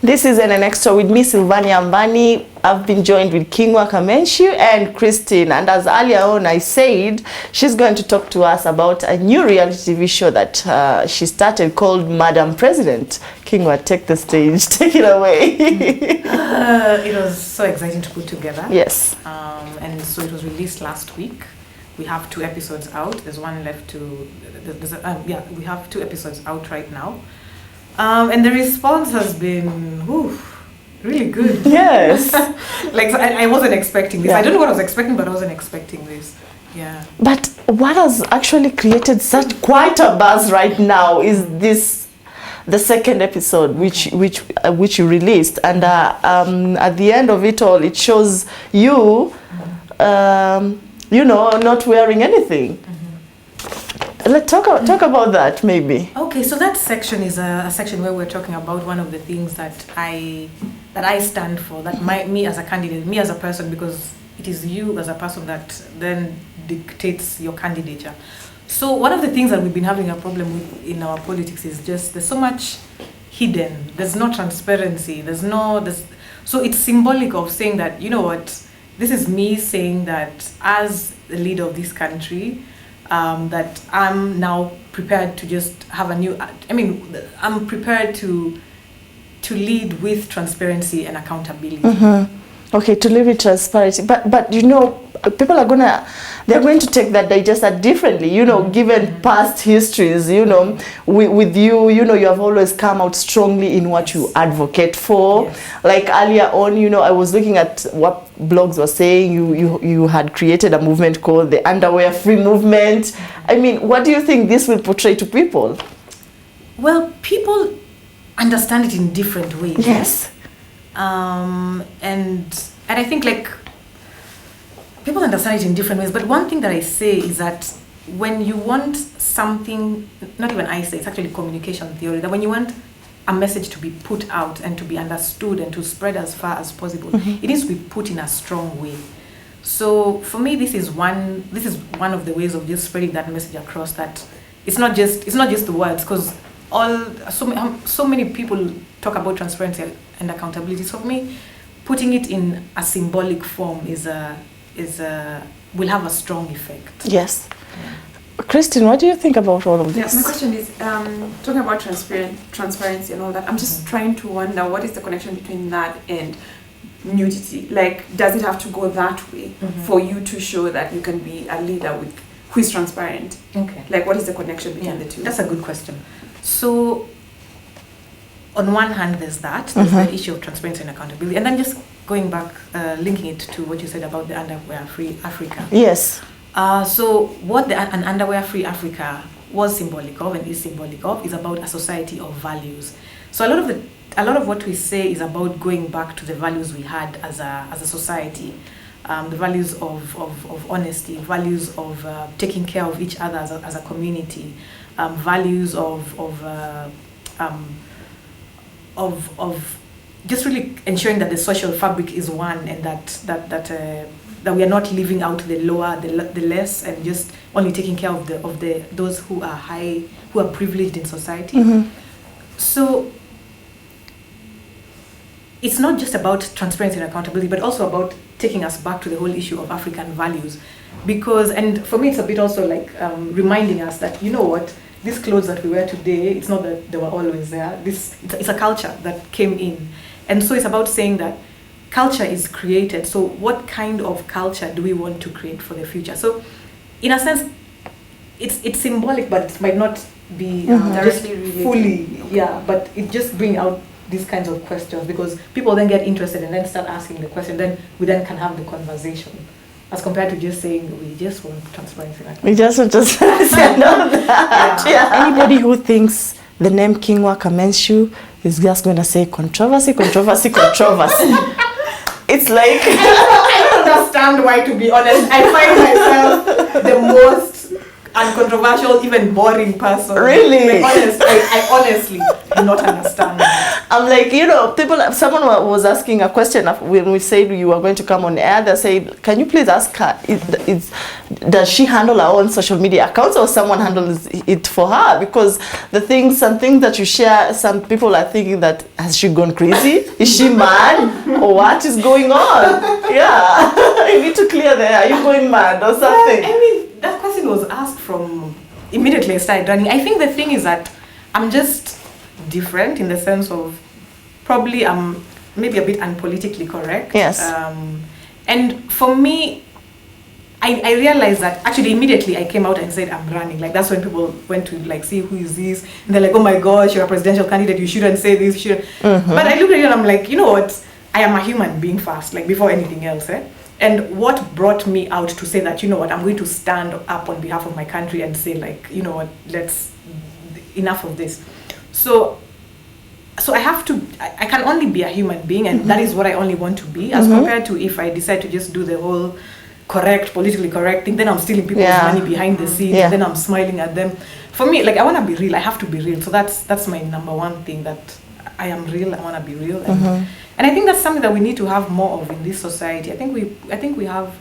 This is an extra with me, Sylvania Mbani. I've been joined with Kingwa Kamencu and Christine. And as earlier on I said, she's going to talk to us about a new reality TV show that she started called Madam President. Kingwa, take the stage. Take it away. It was so exciting to put together. Yes. And so it was released last week. We have 2 episodes out. There's one left to... we have 2 episodes out right now. And the response has been really good. Yes. Like, so I wasn't expecting this. Yeah. I don't know what I was expecting, but I wasn't expecting this. Yeah. But what has actually created such quite a buzz right now is the second episode, which you released, and at the end of it all, it shows you, not wearing anything. Let's talk about that, maybe. Okay, so that section is a section where we're talking about one of the things that I stand for, that me as a candidate, me as a person, because it is you as a person that then dictates your candidature. So one of the things that we've been having a problem with in our politics is just there's so much hidden. There's no transparency. So it's symbolic of saying that, you know what, this is me saying that as the leader of this country, that I'm now prepared to just have I'm prepared to lead with transparency and accountability. Mm-hmm. Okay, to lead with transparency, but people are they're going to take that digest differently, given past histories, with you, you have always come out strongly in what you advocate for. Yes. Like earlier on, I was looking at what blogs were saying, you had created a movement called the underwear free movement. I mean, what do you think this will portray to people? Well, people understand it in different ways. Yes. And I think like people understand it in different ways, but one thing that I say is that when you want something, not even I say, it's actually communication theory, that when you want a message to be put out and to be understood and to spread as far as possible, it needs to be put in a strong way. So for me, this is one of the ways of just spreading that message across, that it's not just the words, because so many people talk about transparency and accountability. So for me, putting it in a symbolic form will have a strong effect. Yes. Yeah. Christine, what do you think about all of this? Yeah, my question is, talking about transparency and all that, I'm just trying to wonder what is the connection between that and nudity? Like, does it have to go that way for you to show that you can be a leader who is transparent? Okay. Like, what is the connection between the two? That's a good question. So, on one hand, there's the issue of transparency and accountability, and then just going back, linking it to what you said about the underwear-free Africa. Yes. So what an underwear-free Africa was symbolic of and is symbolic of is about a society of values. So a lot of what we say is about going back to the values we had as a society, the values of honesty, values of taking care of each other as a community, values of just really ensuring that the social fabric is one, and that we are not leaving out the lower, the less, and just only taking care of those who are privileged in society. So it's not just about transparency and accountability, but also about taking us back to the whole issue of African values, and for me it's a bit also like reminding us that, you know what, these clothes that we wear today, it's not that they were always there. It's a culture that came in. And so it's about saying that culture is created. So what kind of culture do we want to create for the future? So in a sense, it's symbolic, but it might not be directly fully. Yeah, but it just brings out these kinds of questions, because people then get interested and then start asking the question. Then we then can have the conversation, as compared to just saying we just want transparency. We just want transparency and all that. Yeah. Anybody who thinks the name Kingwa Kamencu is just going to say controversy. It's like... I don't understand why, to be honest. I find myself the most uncontroversial, even boring person. Really? Like, I honestly do not understand that. I'm like, someone was asking a question when we said you were going to come on air. They said, can you please ask her, does she handle her own social media accounts or someone handles it for her? Because some things that you share, some people are thinking that, has she gone crazy? Is she mad? Or what is going on? Yeah, you need to clear there. Are you going mad or something? I mean, that question was asked from immediately I started running. I think the thing is that I'm just different in the sense of probably I'm maybe a bit unpolitically correct. Yes. And for me, I realized that actually immediately I came out and said I'm running. Like that's when people went to like see who is this, and they're like, oh my gosh, you're a presidential candidate, you shouldn't say this, you shouldn't. But I looked at it and I'm like, you know what? I am a human being first, like before anything else. And what brought me out to say that, you know what, I'm going to stand up on behalf of my country and say like, you know what, enough of this. So I have to, I can only be a human being, and that is what I only want to be, as compared to if I decide to just do the whole politically correct thing, then I'm stealing people's money behind the scenes, and then I'm smiling at them. For me, like I want to be real, I have to be real. So that's my number one thing, that I am real, I want to be real. And I think that's something that we need to have more of in this society. I think we have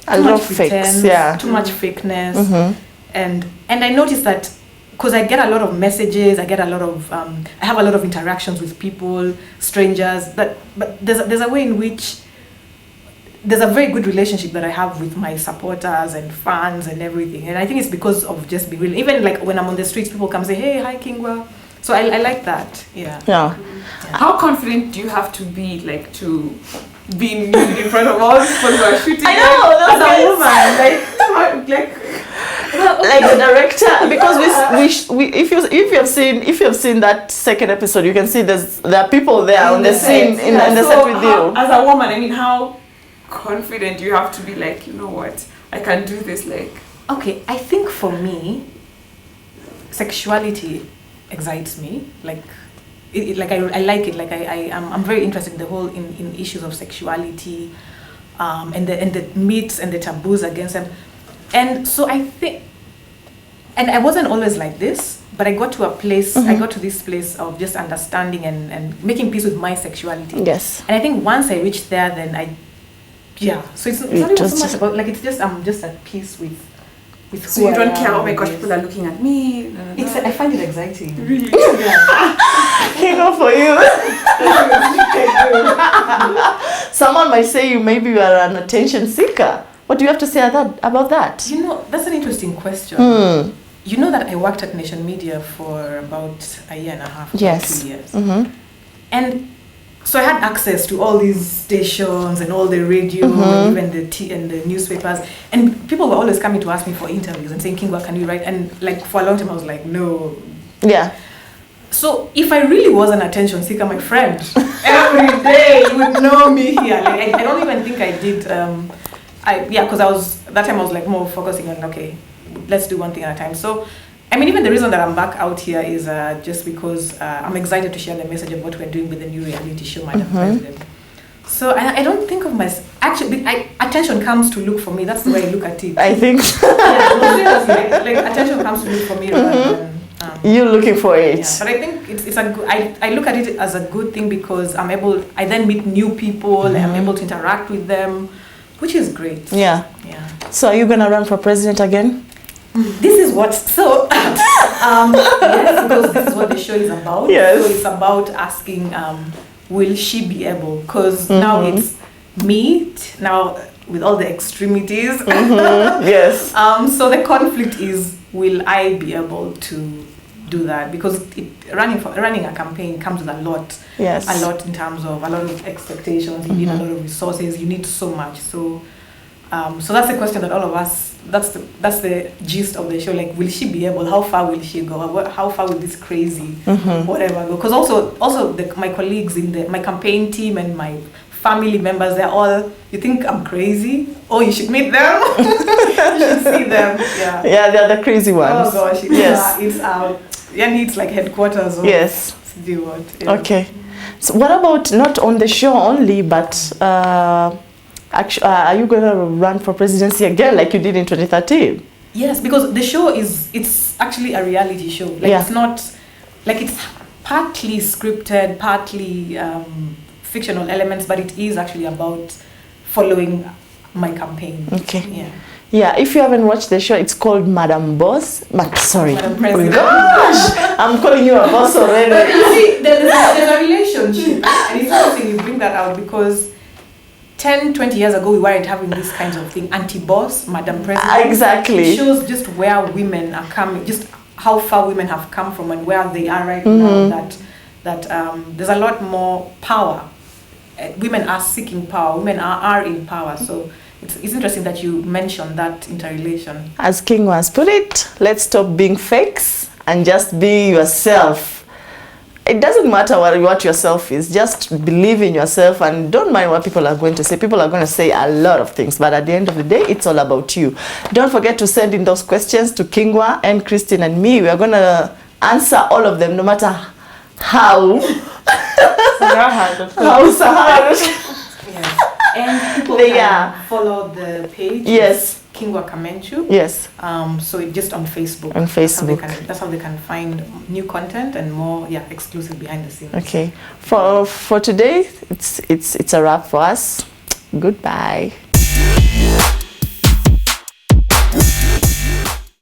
a lot of fakes, too much fakeness. And I noticed that because I get a lot of messages, I have a lot of interactions with people, strangers, but there's a way in which there's a very good relationship that I have with my supporters and fans and everything. And I think it's because of just being real. Even like when I'm on the streets, people come say, hey, hi Kingwa. So I like that. Yeah. How confident do you have to be, like, to be nude in front of all these people who are shooting? I know, as a woman, like the director, because if you've seen that second episode, you can see there are people there on the scene in the set with you. As a woman, I mean, how confident you have to be, like, you know what, I can do this, like. Okay, I think for me, sexuality excites me, like I like it, like I'm very interested in the whole in issues of sexuality, and the myths and the taboos against them, and so I think, and I wasn't always like this, but I got to this place of just understanding and making peace with my sexuality. Yes. And I think once I reached there, then so it's not even so much about, like, it's just I'm just at peace with so you don't care, oh my gosh, people are looking at me. I find it exciting. Really? Kingwa for you. Someone might say maybe you are an attention seeker. What do you have to say about that? You know, that's an interesting question. You know that I worked at Nation Media for about a year and a half, 2 years. And so I had access to all these stations and all the radio, and even the newspapers. And people were always coming to ask me for interviews and saying, Kingwa, can you write? And like for a long time I was like, no. Yeah. So if I really was an attention seeker, my friend, every day you would know me here. Like I don't even think I did. Because that time I was like more focusing on, okay, let's do one thing at a time. So I mean, even the reason that I'm back out here is just because I'm excited to share the message of what we're doing with the new reality show, Madam President. So I don't think of myself, actually, attention comes to look for me. That's the way I look at it. I think. Seriously, like attention comes to look for me rather than... You're looking for it. Yeah, but I think it's a good, I look at it as a good thing because I then meet new people and I'm able to interact with them, which is great. Yeah. So are you going to run for president again? This is what, yes, because this is what the show is about. Yes. So it's about asking, will she be able? Because now it's meat, now with all the extremities. Yes. So the conflict is, will I be able to do that? Because running a campaign comes with a lot. Yes. A lot in terms of a lot of expectations. You need a lot of resources. You need so much. So that's the question that all of us. That's the gist of the show. Like, will she be able? How far will she go? How far will this crazy whatever go? Because also my colleagues in my campaign team and my family members, they're all, you think I'm crazy? Oh, you should meet them. You should see them. Yeah, they're the crazy ones. Oh gosh, it's out. It's like headquarters. Yes. Do what? Yeah. Okay. So what about not on the show only, but actually, are you going to run for presidency again like you did in 2013? Yes, because the show it's actually a reality show. Like Yeah. it's not like it's partly scripted, partly fictional elements, but it is actually about following my campaign. Okay. Yeah. Yeah, if you haven't watched the show, it's called Madam Boss. Sorry. Madam President. Gosh, I'm calling you a boss already. But you see, there's a relationship, and it's interesting you bring that out because 10, 20 years ago, we weren't having these kinds of things. Anti-boss, Madam President. Exactly. It shows just where women are coming, just how far women have come from and where they are right now. That there's a lot more power. Women are seeking power. Women are in power. So it's interesting that you mentioned that interrelation. As Kingwa has put it, let's stop being fakes and just be yourself. It doesn't matter what yourself is, just believe in yourself and don't mind what people are going to say. People are going to say a lot of things, but at the end of the day, it's all about you. Don't forget to send in those questions to Kingwa and Christine and me. We are going to answer all of them, no matter how. How hard. Yes. And people They can are. follow the page. Yes. Kingwa Kamencu. Yes. So it just on Facebook. On Facebook. That's how they can find new content and more, exclusive behind the scenes. Okay. For today, it's a wrap for us. Goodbye.